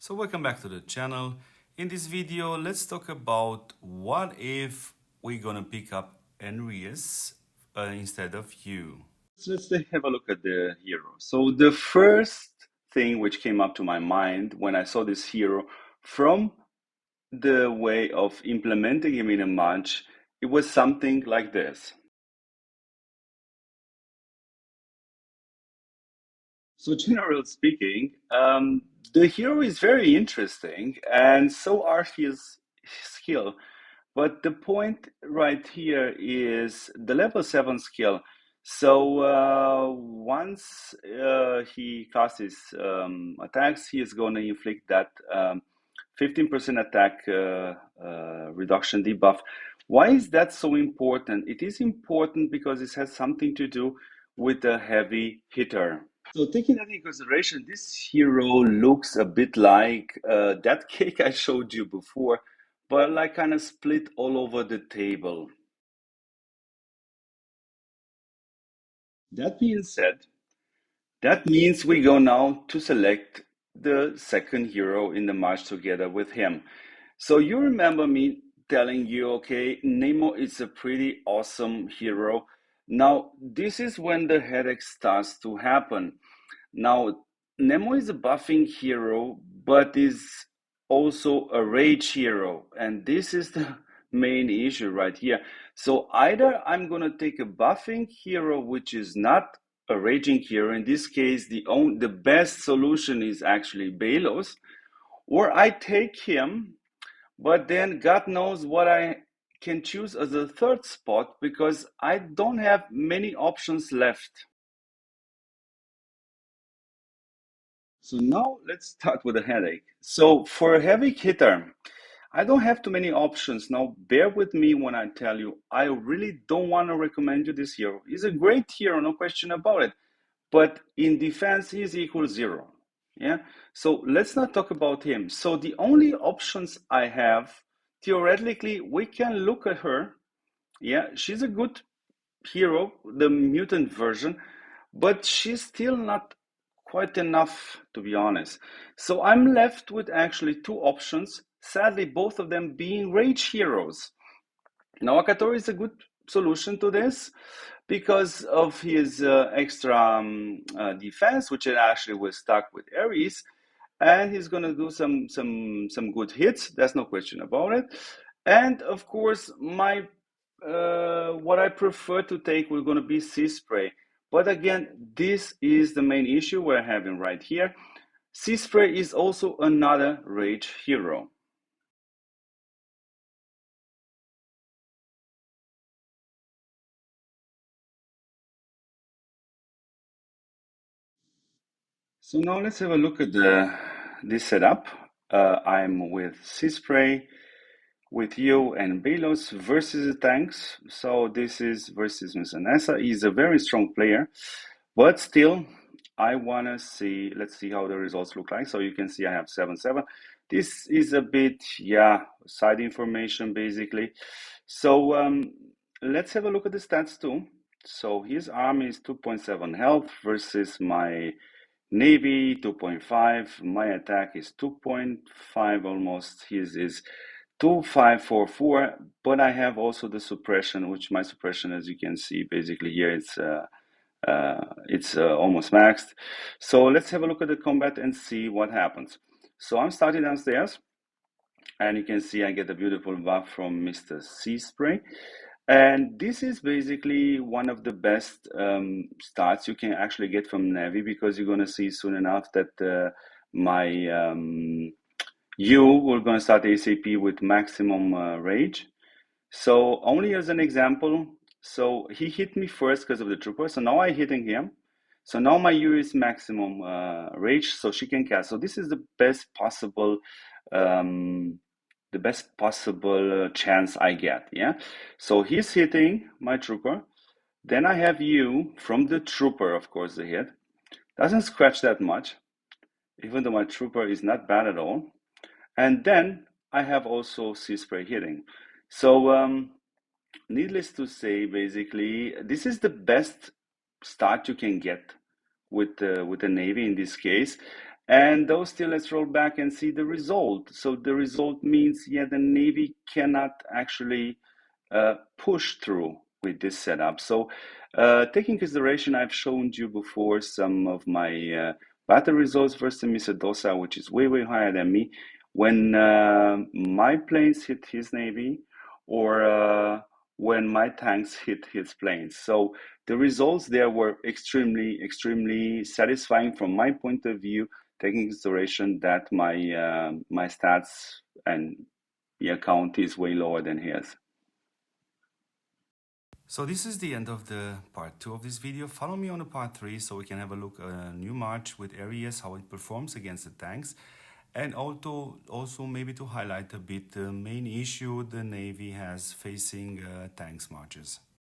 So welcome back to the channel. In this video, let's talk about what if we're gonna pick up Enrius instead of you. So let's have a look at the hero. So the first thing which came up to my mind when I saw this hero from the way of implementing him in a match, it was something like this. So generally speaking, the hero is very interesting and so are his skill. But the point right here is the level 7 skill. So once he casts his attacks, he is going to inflict that 15% attack reduction debuff. Why is that so important? It is important because it has something to do with a heavy hitter. So taking that into consideration, this hero looks a bit like that cake I showed you before, but like kind of split all over the table. That being said, that means we go now to select the second hero in the match together with him. So you remember me telling you, okay, Nemo is a pretty awesome hero. Now, this is when the headache starts to happen. Now, Nemo is a buffing hero, but is also a rage hero, and this is the main issue right here. So either I'm gonna take a buffing hero, which is not a raging hero. In this case, the best solution is actually Belos, or I take him, but then God knows what I can choose as a third spot because I don't have many options left. So now let's start with a headache. So for a heavy hitter, I don't have too many options. Now bear with me when I tell you, I really don't want to recommend you this hero. He's a great hero, no question about it. But in defense, he's equal zero. Yeah. So let's not talk about him. So the only options I have, theoretically, we can look at her. Yeah, she's a good hero, the mutant version, but she's still not quite enough, to be honest. So I'm left with actually two options, sadly, both of them being rage heroes. Now, Akatori is a good solution to this because of his extra defense, which actually was stuck with Ares, and he's gonna do some good hits. There's no question about it. And of course, my what I prefer to take will gonna be sea spray. But again, this is the main issue we're having right here. Sea spray is also another rage hero. So now let's have a look at this setup. I'm with sea spray, with you and Belos versus the tanks. So this is versus Mr. Nessa. He's a very strong player, but still, I want to see, let's see how the results look like. So you can see I have 7-7. This is a bit, yeah, side information basically. So let's have a look at the stats too. So his army is 2.7 health versus my Navy 2.5. My attack is 2.5 almost. His is 2544, but I have also the suppression, which my suppression, as you can see, basically here it's almost maxed. So let's have a look at the combat and see what happens. So I'm starting downstairs, and you can see I get a beautiful buff from Mr. Sea Spray. And this is basically one of the best starts you can actually get from Navi because you're going to see soon enough that my you will going to start ASAP with maximum rage. So only as an example, so he hit me first because of the trooper. So now I'm hitting him. So now my U is maximum rage, so she can cast. So this is um, the best possible chance I get. Yeah. So he's hitting my trooper. Then I have you from the trooper, of course, the hit doesn't scratch that much, even though my trooper is not bad at all. And then I have also sea spray hitting. So needless to say, basically, this is the best start you can get with the Navy in this case. And those still, let's roll back and see the result. So the result means, yeah, the Navy cannot actually push through with this setup. So taking consideration, I've shown you before some of my battle results versus Mr. Dosa, which is way, way higher than me. When my planes hit his Navy, or when my tanks hit his planes. So the results there were extremely, extremely satisfying from my point of view, taking consideration that my stats and the account is way lower than his. So this is the end of the part 2 of this video. Follow me on the part 3 so we can have a look at a new march with areas, how it performs against the tanks. And also maybe to highlight a bit the main issue the Navy has facing tanks marches.